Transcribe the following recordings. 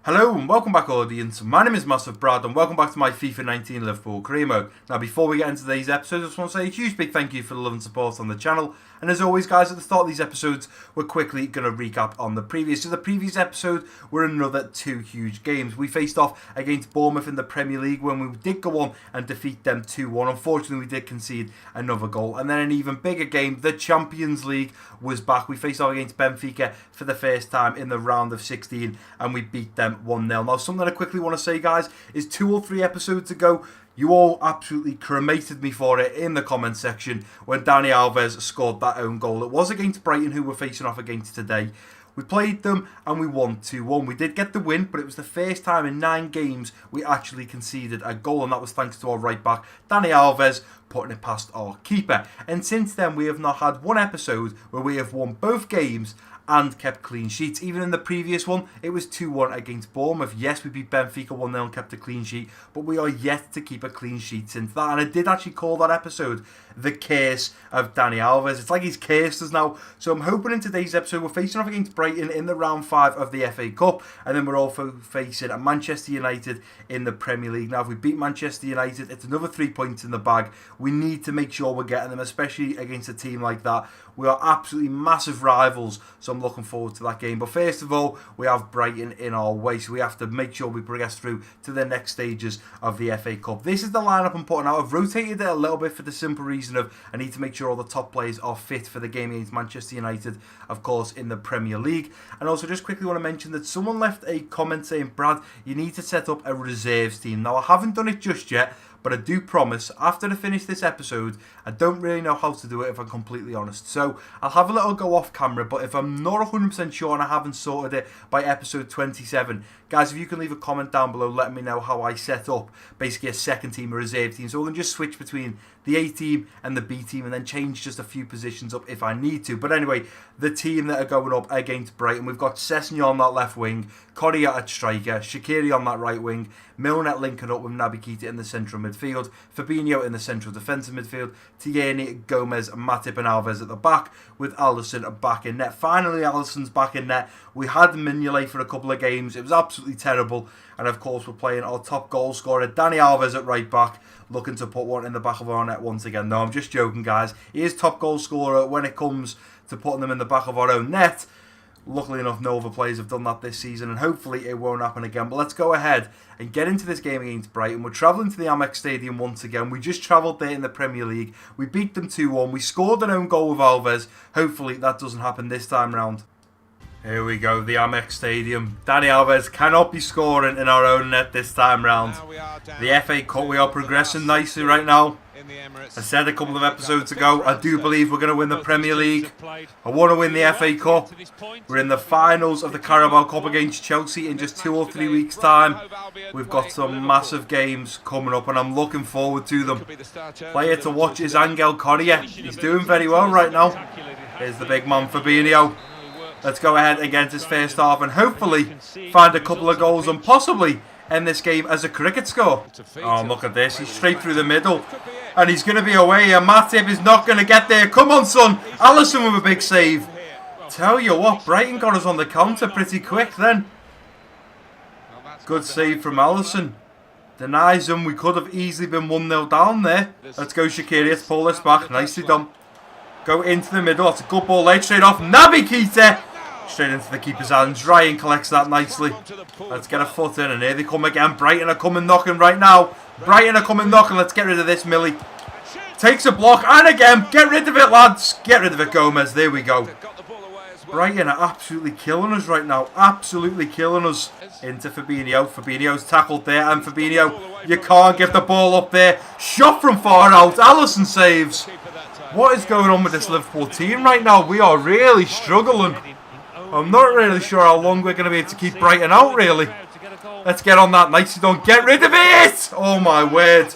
Hello and welcome back, audience. My name is MassiveBrad and welcome back to my FIFA 19 Liverpool career mode. Now, before we get into today's episode, I just want to say a huge big thank you for the love and support on the channel. And as always, guys, at the start of these episodes, we're quickly going to recap on the previous. So the previous episode were another two huge games. We faced off against Bournemouth in the Premier League when we did go on and defeat them 2-1. Unfortunately, we did concede another goal. And then an even bigger game, the Champions League was back. We faced off against Benfica for the first time in the round of 16 and we beat them 1-0. Now, something I quickly want to say, guys, is 2 or 3 episodes ago, you all absolutely cremated me for it in the comment section when Dani Alves scored that own goal. It was against Brighton, who we're facing off against today. We played them and we won 2-1. We did get the win, but it was the first time in 9 games we actually conceded a goal, and that was thanks to our right back, Dani Alves, putting it past our keeper. And since then, we have not had one episode where we have won both games and kept clean sheets. Even in the previous one, it was 2-1 against Bournemouth. Yes, we beat Benfica 1-0 and kept a clean sheet, but we are yet to keep a clean sheet since that. And I did actually call that episode the curse of Dani Alves. It's like he's cursed us now. So I'm hoping in today's episode we're facing off against Brighton in the round 5 of the FA Cup, and then we're also facing Manchester United in the Premier League. Now, if we beat Manchester United, it's another 3 points in the bag. We need to make sure we're getting them, especially against a team like that. We are absolutely massive rivals, so I'm looking forward to that game. But first of all, we have Brighton in our way, so we have to make sure we progress through to the next stages of the FA Cup. This is the lineup I'm putting out. I've rotated it a little bit for the simple reason of I need to make sure all the top players are fit for the game against Manchester United, of course, in the Premier League. And also just quickly want to mention that someone left a comment saying, Brad, you need to set up a reserves team. Now, I haven't done it just yet, but I do promise, after I finish this episode, I don't really know how to do it if I'm completely honest. So I'll have a little go off camera, but if I'm not 100% sure and I haven't sorted it by episode 27, guys, if you can leave a comment down below, let me know how I set up basically a second team, a reserve team. So we can just switch between the A team and the B team and then change just a few positions up if I need to. But anyway, the team that are going up against Brighton, we've got Sessegnon on that left wing, Correa at striker, Shaqiri on that right wing, Milner linking up with Naby Keita in the central midfield, Fabinho in the central defensive midfield, Tierney, Gomez, Matip and Alves at the back, with Alisson back in net. Finally, Alisson's back in net. We had Mignolet for a couple of games. It was absolutely terrible. And of course, we're playing our top goal scorer, Dani Alves at right back, looking to put one in the back of our net once again. No, I'm just joking, guys. He is top goal scorer when it comes to putting them in the back of our own net. Luckily enough, no other players have done that this season, and hopefully it won't happen again. But let's go ahead and get into this game against Brighton. We're travelling to the Amex Stadium once again. We just travelled there in the Premier League. We beat them 2-1. We scored an own goal with Alves. Hopefully that doesn't happen this time round. Here we go, the Amex Stadium. Dani Alves cannot be scoring in our own net this time round. The FA Cup, we are progressing nicely right now. I said a couple of episodes ago, I do believe we're going to win the Premier League. I want to win the FA Cup. We're in the finals of the Carabao Cup against Chelsea in just 2 or 3 weeks' time. We've got some massive games coming up and I'm looking forward to them. Player to watch is Angel Correa. He's doing very well right now. Here's the big man, Fabinho. Let's go ahead and get into this first half and hopefully find a couple of goals and possibly end this game as a cricket score. Oh, look at this. He's straight through the middle. And he's going to be away. And Matip is not going to get there. Come on, son. Alisson with a big save. Tell you what, Brighton got us on the counter pretty quick then. Good save from Alisson. Denies him. We could have easily been 1-0 down there. Let's go, Shaqiri. Let's pull this back. Nicely done. Go into the middle. That's a good ball laid straight off. Naby Keita. Straight into the keeper's hands. Ryan collects that nicely. Let's get a foot in. And here they come again. Brighton are coming knocking right now. Brighton are coming knocking. Let's get rid of this, Millie. Takes a block. And again. Get rid of it, lads. Get rid of it, Gomez. There we go. Brighton are absolutely killing us right now. Absolutely killing us. Into Fabinho. Fabinho's tackled there. And Fabinho, you can't get the ball up there. Shot from far out. Alisson saves. What is going on with this Liverpool team right now? We are really struggling. I'm not really sure how long we're going to be able to keep Brighton out, really. Let's get on that. Nicely done. Get rid of it! Oh, my word.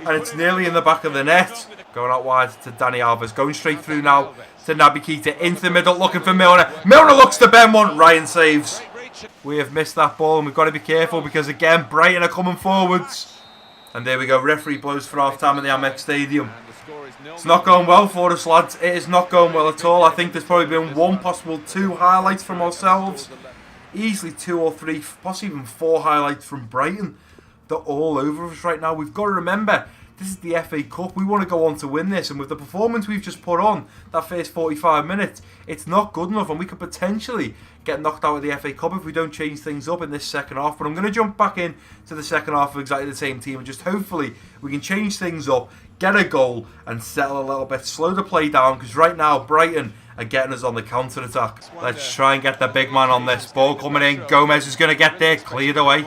And it's nearly in the back of the net. Going out wide to Dani Alves. Going straight through now to Naby Keita. Into the middle, looking for Milner. Milner looks to bend one. Ryan saves. We have missed that ball, and we've got to be careful because, again, Brighton are coming forwards. And there we go. Referee blows for half-time in the Amex Stadium. It's not going well for us, lads. It is not going well at all. I think there's probably been one, possible 2 highlights from ourselves easily 2 or 3, possibly even 4 highlights from Brighton. They're all over us right now. We've got to remember, this is the FA Cup. We want to go on to win this. And with the performance we've just put on, that first 45 minutes, it's not good enough. And we could potentially get knocked out of the FA Cup if we don't change things up in this second half. But I'm going to jump back in to the second half of exactly the same team. And just hopefully we can change things up, get a goal, and settle a little bit. Slow the play down. Because right now, Brighton are getting us on the counter-attack. Let's try and get the big man on this. Ball coming in. Gomez is going to get there. Cleared away.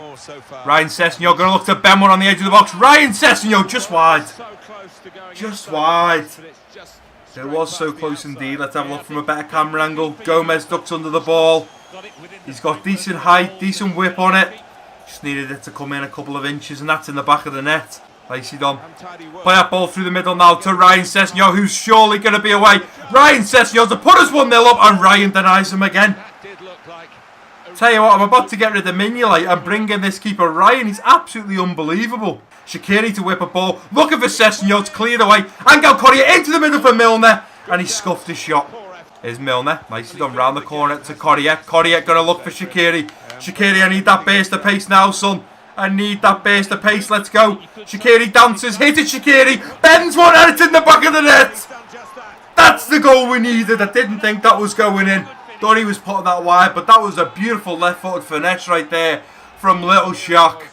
Ryan Sessegnon going to look to bend one on the edge of the box. Ryan Sessegnon just wide. Just wide. It was so close indeed. Let's have a look from a better camera angle. Gomez ducks under the ball. He's got decent height, decent whip on it. Just needed it to come in a couple of inches, and that's in the back of the net. Nicely done. Play that ball through the middle now to Ryan Sessegnon, who's surely going to be away. Ryan Sessegnon to put us 1-0 up, and Ryan denies him again. Tell you what, I'm about to get rid of Mignolet and bring in this keeper Ryan. He's absolutely unbelievable. Shaqiri to whip a ball, looking for Sessegnon, to clear away. Angel Correa into the middle for Milner, and he scuffed his shot. Here's Milner, nicely done round the corner to Correa. Correa going to look for Shaqiri. Shaqiri, I need that burst of pace now, son. I need that burst of pace. Let's go. Shaqiri dances. Hit it, Shaqiri. Bends one and it's in the back of the net. That's the goal we needed. I didn't think that was going in. Thought he was putting that wide, but that was a beautiful left-footed finesse right there from Little Shock.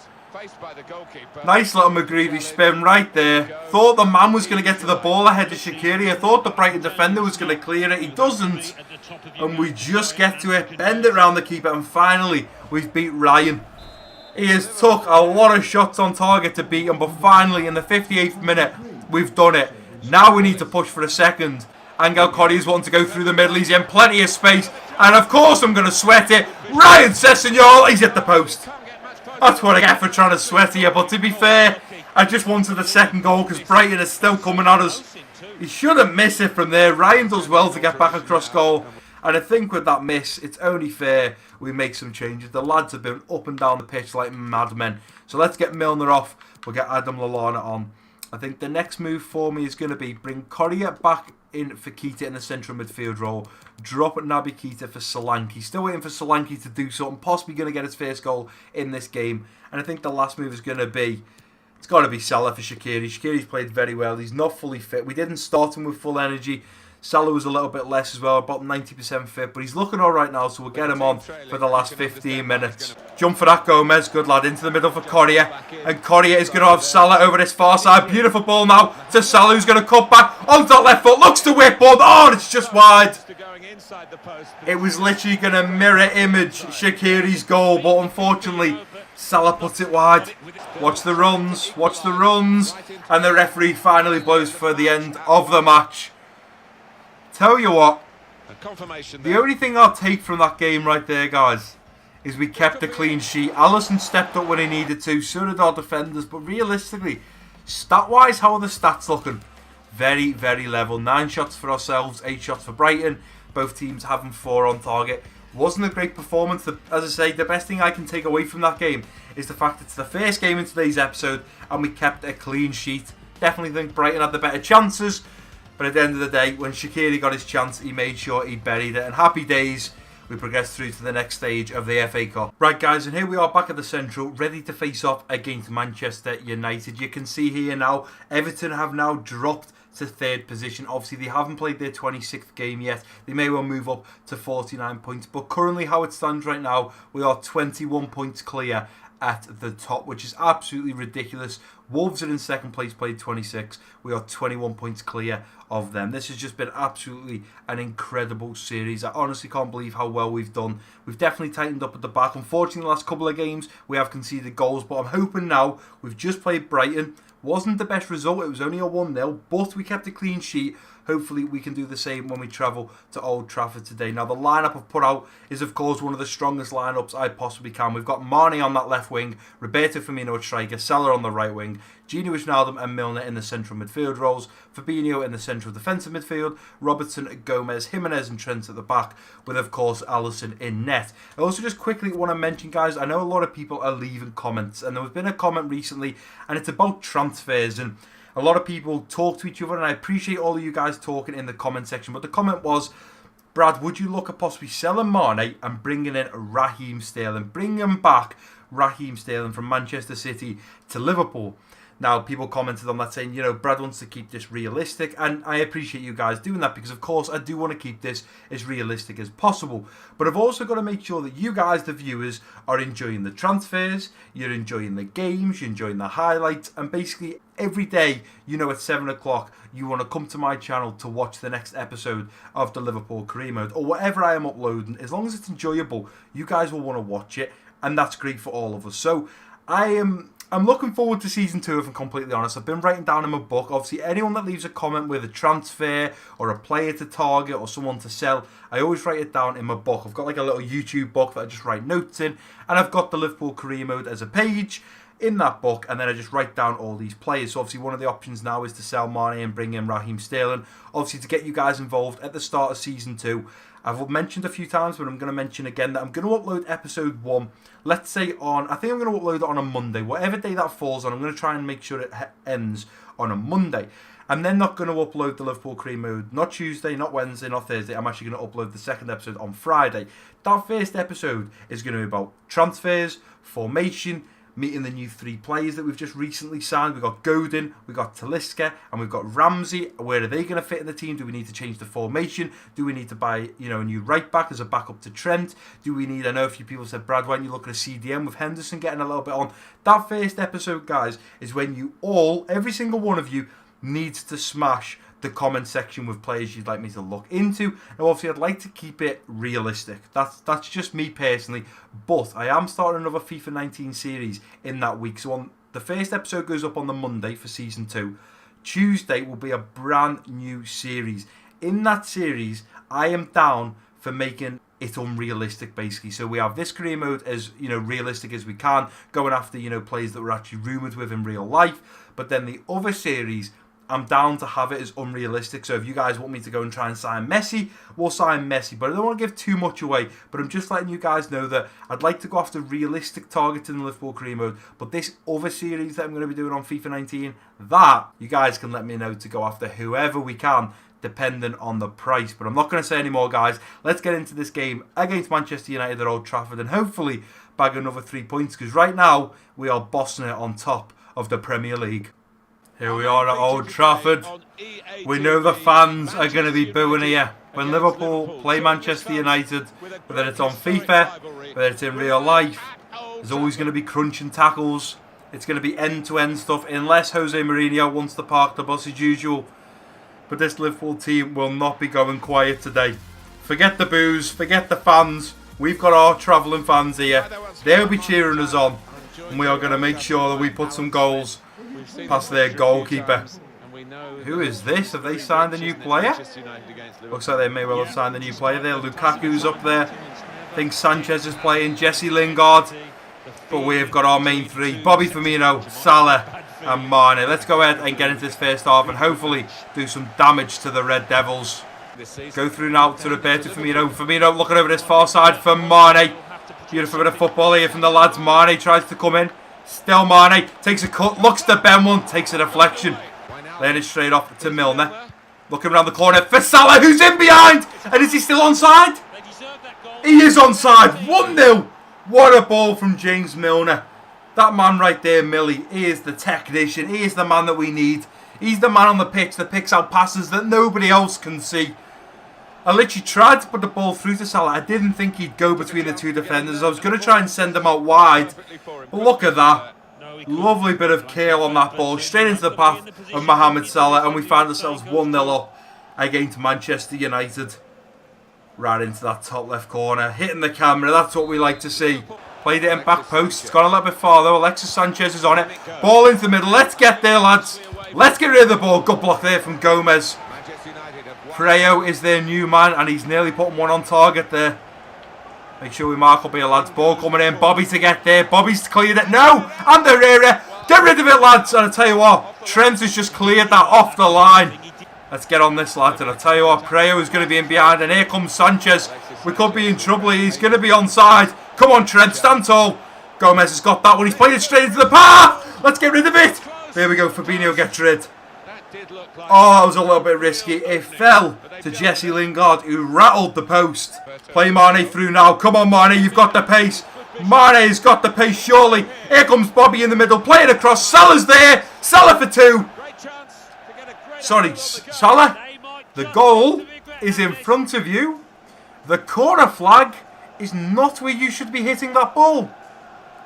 Nice little McGreevy spin right there. Thought the man was going to get to the ball ahead of Shaqiri. I thought the Brighton defender was going to clear it. He doesn't. And we just get to it. Bend it round the keeper. And finally, we've beat Ryan. He has took a lot of shots on target to beat him, but finally in the 58th minute, we've done it. Now we need to push for a second. Angel Correa's wanting to go through the middle. He's in plenty of space. And of course I'm going to sweat it. Ryan Sessegnon, he's hit the post. That's what I get for trying to sweat here. But to be fair, I just wanted the second goal because Brighton is still coming at us. He shouldn't miss it from there. Ryan does well to get back across goal. And I think with that miss, it's only fair we make some changes. The lads have been up and down the pitch like madmen. So let's get Milner off. We'll get Adam Lallana on. I think the next move for me is going to be bring Correa back in for Keita in the central midfield role. Drop Naby Keita for Solanke. Still waiting for Solanke to do something. Possibly going to get his first goal in this game. And I think the last move is going to be... It's got to be Salah for Shaqiri. Shaqiri's played very well. He's not fully fit. We didn't start him with full energy. Salah was a little bit less as well, about 90% fit, but he's looking alright now, so we'll get him on for the last 15 minutes. Jump for that Gomez, good lad, into the middle for Correa, and Correa is going to have Salah over this far side. Beautiful ball now to Salah, who's going to cut back onto that left foot, looks to whip ball, oh, it's just wide. It was literally going to mirror image Shaqiri's goal, but unfortunately, Salah puts it wide. Watch the runs, and the referee finally blows for the end of the match. Tell you what, the only thing I'll take from that game right there, guys, is we kept a clean sheet. Alisson stepped up when he needed to, so did our defenders, but realistically, stat-wise, how are the stats looking? Very, very level. 9 shots for ourselves, 8 shots for Brighton. Both teams having 4 on target. Wasn't a great performance. As I say, the best thing I can take away from that game is the fact it's the first game in today's episode, and we kept a clean sheet. Definitely think Brighton had the better chances. But at the end of the day, when Shaqiri got his chance, he made sure he buried it. And happy days, we progressed through to the next stage of the FA Cup. Right, guys, and here we are back at the Central, ready to face off against Manchester United. You can see here now, Everton have now dropped to 3rd position. Obviously, they haven't played their 26th game yet. They may well move up to 49 points. But currently, how it stands right now, we are 21 points clear at the top, which is absolutely ridiculous. Wolves are in 2nd place, played 26. We are 21 points clear of them. This has just been absolutely an incredible series. I honestly can't believe how well we've done. We've definitely tightened up at the back. Unfortunately, the last couple of games, we have conceded goals, but I'm hoping now, we've just played Brighton. Wasn't the best result, it was only a 1-0, but we kept a clean sheet. Hopefully we can do the same when we travel to Old Trafford today. Now the lineup I've put out is of course one of the strongest lineups I possibly can. We've got Mane on that left wing, Roberto Firmino at striker, Salah on the right wing, Gini Wijnaldum and Milner in the central midfield roles, Fabinho in the central defensive midfield, Robertson, Gomez, Jimenez and Trent at the back, with of course Alisson in net. I also just quickly want to mention, guys, I know a lot of people are leaving comments, and there has been a comment recently and it's about transfers, and a lot of people talk to each other, and I appreciate all of you guys talking in the comment section. But the comment was, Brad, would you look at possibly selling Mane and bringing in Raheem Sterling? Bringing back Raheem Sterling from Manchester City to Liverpool. Now, people commented on that saying, you know, Brad wants to keep this realistic, and I appreciate you guys doing that because, of course, I do want to keep this as realistic as possible. But I've also got to make sure that you guys, the viewers, are enjoying the transfers, you're enjoying the games, you're enjoying the highlights, and basically every day, you know, at 7 o'clock, you want to come to my channel to watch the next episode of the Liverpool Career Mode, or whatever I am uploading. As long as it's enjoyable, you guys will want to watch it, and that's great for all of us. So, I'm looking forward to Season 2, if I'm completely honest. I've been writing down in my book, obviously, anyone that leaves a comment with a transfer or a player to target or someone to sell, I always write it down in my book. I've got like a little YouTube book that I just write notes in, and I've got the Liverpool Career Mode as a page in that book, and then I just write down all these players. So obviously one of the options now is to sell Mane and bring in Raheem Sterling, obviously to get you guys involved at the start of Season 2. I've mentioned a few times, but I'm going to mention again that I'm going to upload episode 1, let's say I think I'm going to upload it on a Monday. Whatever day that falls on, I'm going to try and make sure it ends on a Monday. I'm then not going to upload the Liverpool Career Mode, not Tuesday, not Wednesday, not Thursday. I'm actually going to upload the second episode on Friday. That first episode is going to be about transfers, formation, meeting the new 3 players that we've just recently signed. We've got Godin, we've got Talisca, and we've got Ramsey. Where are they going to fit in the team? Do we need to change the formation? Do we need to buy, you know, a new right back as a backup to Trent? Do we need, I know a few people said, Brad, why don't you look at a CDM with Henderson getting a little bit on? That first episode, guys, is when you every single one of you, needs to smash the comment section with players you'd like me to look into. Now, obviously, I'd like to keep it realistic. That's just me personally. But I am starting another FIFA 19 series in that week. So the first episode goes up on the Monday for Season 2. Tuesday will be a brand new series. In that series, I am down for making it unrealistic, basically. So we have this career mode as, you know, realistic as we can, going after, you know, players that we're actually rumoured with in real life. But then the other series, I'm down to have it as unrealistic. So if you guys want me to go and try and sign Messi, we'll sign Messi. But I don't want to give too much away. But I'm just letting you guys know that I'd like to go after realistic targets in the Liverpool Career Mode. But this other series that I'm going to be doing on FIFA 19, that you guys can let me know to go after whoever we can, depending on the price. But I'm not going to say any more, guys. Let's get into this game against Manchester United at Old Trafford and hopefully bag another 3 points. Because right now, we are bossing it on top of the Premier League. Here we are at Old Trafford. We know the fans are going to be booing here. When Liverpool play Manchester United, whether it's on FIFA, whether it's in real life, there's always going to be crunching tackles. It's going to be end-to-end stuff, unless Jose Mourinho wants to park the bus as usual. But this Liverpool team will not be going quiet today. Forget the boos, forget the fans. We've got our travelling fans here. They'll be cheering us on. And we are going to make sure that we put some goals past their goalkeeper. Who is this? Have they signed a new player? Looks like they may well have signed a new player there. Lukaku's up there. I think Sanchez is playing. Jesse Lingard. But we've got our main 3. Bobby Firmino, Salah and Mane. Let's go ahead and get into this first half and hopefully do some damage to the Red Devils. Go through now to Roberto Firmino. Firmino looking over this far side for Mane. Beautiful bit of football here from the lads. Mane tries to come in. Still Mane, takes a cut, looks to Ben one, takes a deflection. Laying it straight off to Milner. Looking around the corner for Salah, who's in behind. And is he still onside? He is onside. 1-0. What a ball from James Milner. That man right there, Millie, he is the technician. He is the man that we need. He's the man on the pitch that picks out passes that nobody else can see. I literally tried to put the ball through to Salah. I didn't think he'd go between the 2 defenders. I was going to try and send him out wide. But look at that. Lovely bit of curl on that ball. Straight into the path of Mohamed Salah. And we find ourselves 1-0 up against Manchester United. Right into that top left corner. Hitting the camera. That's what we like to see. Played it in back post. It's gone a little bit farther. Alexis Sanchez is on it. Ball into the middle. Let's get there, lads. Let's get rid of the ball. Good block there from Gomez. Preo is their new man, and he's nearly putting one on target there. Make sure we mark up here, lads. Ball coming in. Bobby to get there. Bobby's cleared it. No! And the rear. Get rid of it, lads. And I tell you what, Trent has just cleared that off the line. Let's get on this, lads. And I tell you what, Preo is going to be in behind. And here comes Sanchez. We could be in trouble. He's going to be onside. Come on, Trent. Stand tall. Gomez has got that one. He's played it straight into the path. Let's get rid of it. There we go. Fabinho gets rid. Oh, that was a little bit risky. It fell to Jesse Lingard, who rattled the post. Play Mane through now. Come on, Mane, you've got the pace. Mane's got the pace, surely. Here comes Bobby in the middle. Play it across. Salah's there. Salah for 2. Sorry, Salah. The goal is in front of you. The corner flag is not where you should be hitting that ball.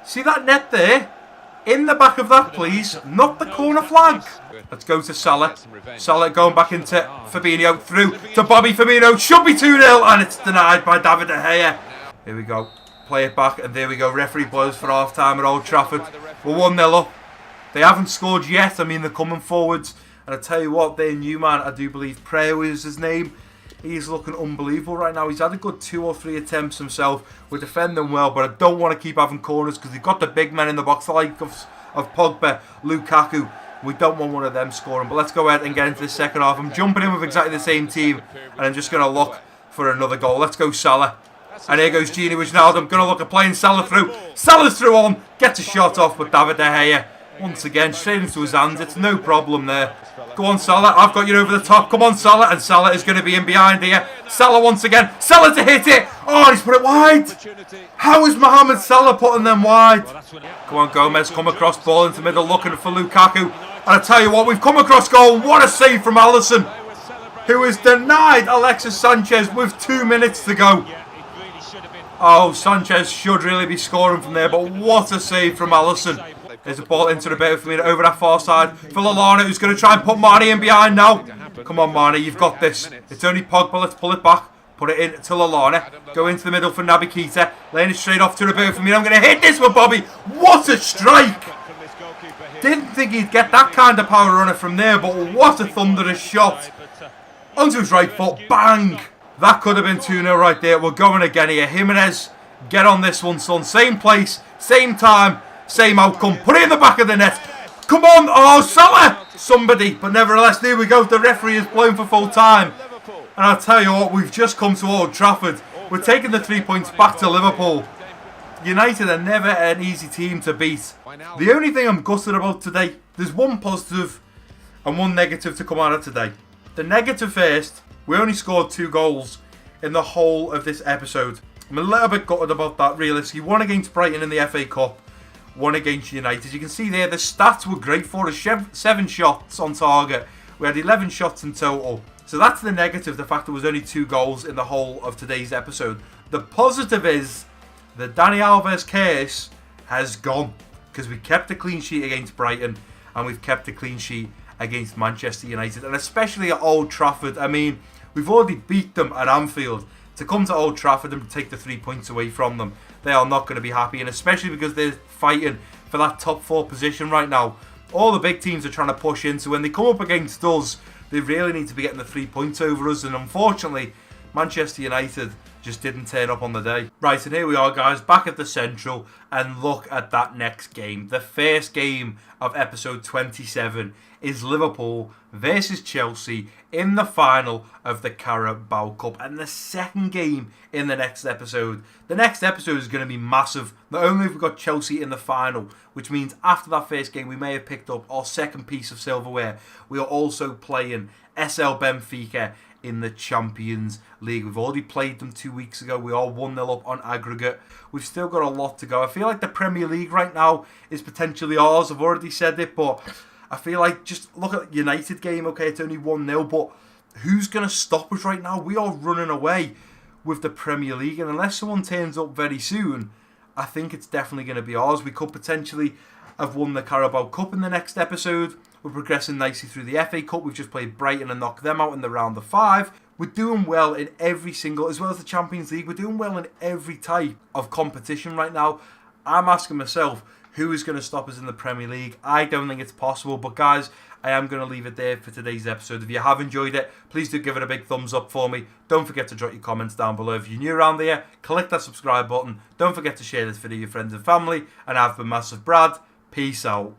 See that net there? In the back of that, please. Not the corner flag. Let's go to Salah. Salah going back into Fabinho. Through to Bobby Firmino. Should be 2-0. And it's denied by David De Gea. Here we go. Play it back. And there we go. Referee blows for half-time at Old Trafford. We're 1-0 up. They haven't scored yet. I mean, they're coming forwards. And I tell you what, their new man, I do believe Prayer was his name. He's looking unbelievable right now. He's had a good 2 or 3 attempts himself. We're defending well, but I don't want to keep having corners because they've got the big men in the box, like of Pogba, Lukaku. We don't want one of them scoring. But let's go ahead and get into the second half. I'm jumping in with exactly the same team, and I'm just going to look for another goal. Let's go Salah. And here goes Gini Wijnaldum. Going to look at playing Salah through. Salah's through on. Gets a shot off, but David De Gea, once again, straight into his hands. It's no problem there. Go on, Salah. I've got you over the top. Come on, Salah. And Salah is going to be in behind here. Salah once again. Salah to hit it. Oh, he's put it wide. How is Mohamed Salah putting them wide? Come on, Gomez. Come across, ball into the middle, looking for Lukaku. And I tell you what, we've come across goal. What a save from Alisson, who has denied Alexis Sanchez with 2 minutes to go. Oh, Sanchez should really be scoring from there, but what a save from Alisson. There's a ball into the bit for me over that far side for Lallana, who's going to try and put Mane in behind now. Come on, Mane, you've got this. It's only Pogba. Let's pull it back. Put it in to Lallana. Go into the middle for Naby Keita. Laying it straight off to the bit for me. I'm going to hit this with Bobby. What a strike! Didn't think he'd get that kind of power on it from there, but what a thunderous shot. Onto his right foot. Bang! That could have been 2-0 right there. We're going again here. Jimenez, get on this one, son. Same place, same time. Same outcome. Put it in the back of the net. Come on. Oh, Salah. Somebody. But nevertheless, there we go. The referee is blown for full time. And I'll tell you what, we've just come to Old Trafford. We're taking the 3 points back to Liverpool. United are never an easy team to beat. The only thing I'm gutted about today, there's one positive and one negative to come out of today. The negative first, we only scored 2 goals in the whole of this episode. I'm a little bit gutted about that, realistically. 1 against Brighton in the FA Cup. 1 against United. You can see there the stats were great for us. 7 shots on target. We had 11 shots in total. So that's the negative, the fact there was only 2 goals in the whole of today's episode. The positive is the Dani Alves case has gone because we kept a clean sheet against Brighton and we've kept a clean sheet against Manchester United, and especially at Old Trafford. I mean, we've already beat them at Anfield. To come to Old Trafford and take the 3 points away from them, they are not going to be happy, and especially because they're fighting for that top 4 position right now. All the big teams are trying to push in, so when they come up against us, they really need to be getting the 3 points over us, and unfortunately, Manchester United just didn't turn up on the day. Right, and here we are, guys, back at the Central, and look at that next game. The first game of episode 27 is Liverpool versus Chelsea in the final of the Carabao Cup, and the second game in the next episode. The next episode is going to be massive. Not only have we got Chelsea in the final, which means after that first game we may have picked up our second piece of silverware, we are also playing SL Benfica in the Champions League. We've already played them 2 weeks ago. We are 1-0 up on aggregate. We've still got a lot to go. I feel like the Premier League right now is potentially ours. I've already said it, but I feel like, just look at the United game. Okay, it's only 1-0, but who's going to stop us right now? We are running away with the Premier League, and unless someone turns up very soon, I think it's definitely going to be ours. We could potentially have won the Carabao Cup in the next episode. We're progressing nicely through the FA Cup. We've just played Brighton and knocked them out in the round of 5. We're doing well in every single, as well as the Champions League, we're doing well in every type of competition right now. I'm asking myself, who is going to stop us in the Premier League? I don't think it's possible, but guys, I am going to leave it there for today's episode. If you have enjoyed it, please do give it a big thumbs up for me. Don't forget to drop your comments down below. If you're new around here, click that subscribe button. Don't forget to share this video with your friends and family. And I've been Massive Brad. Peace out.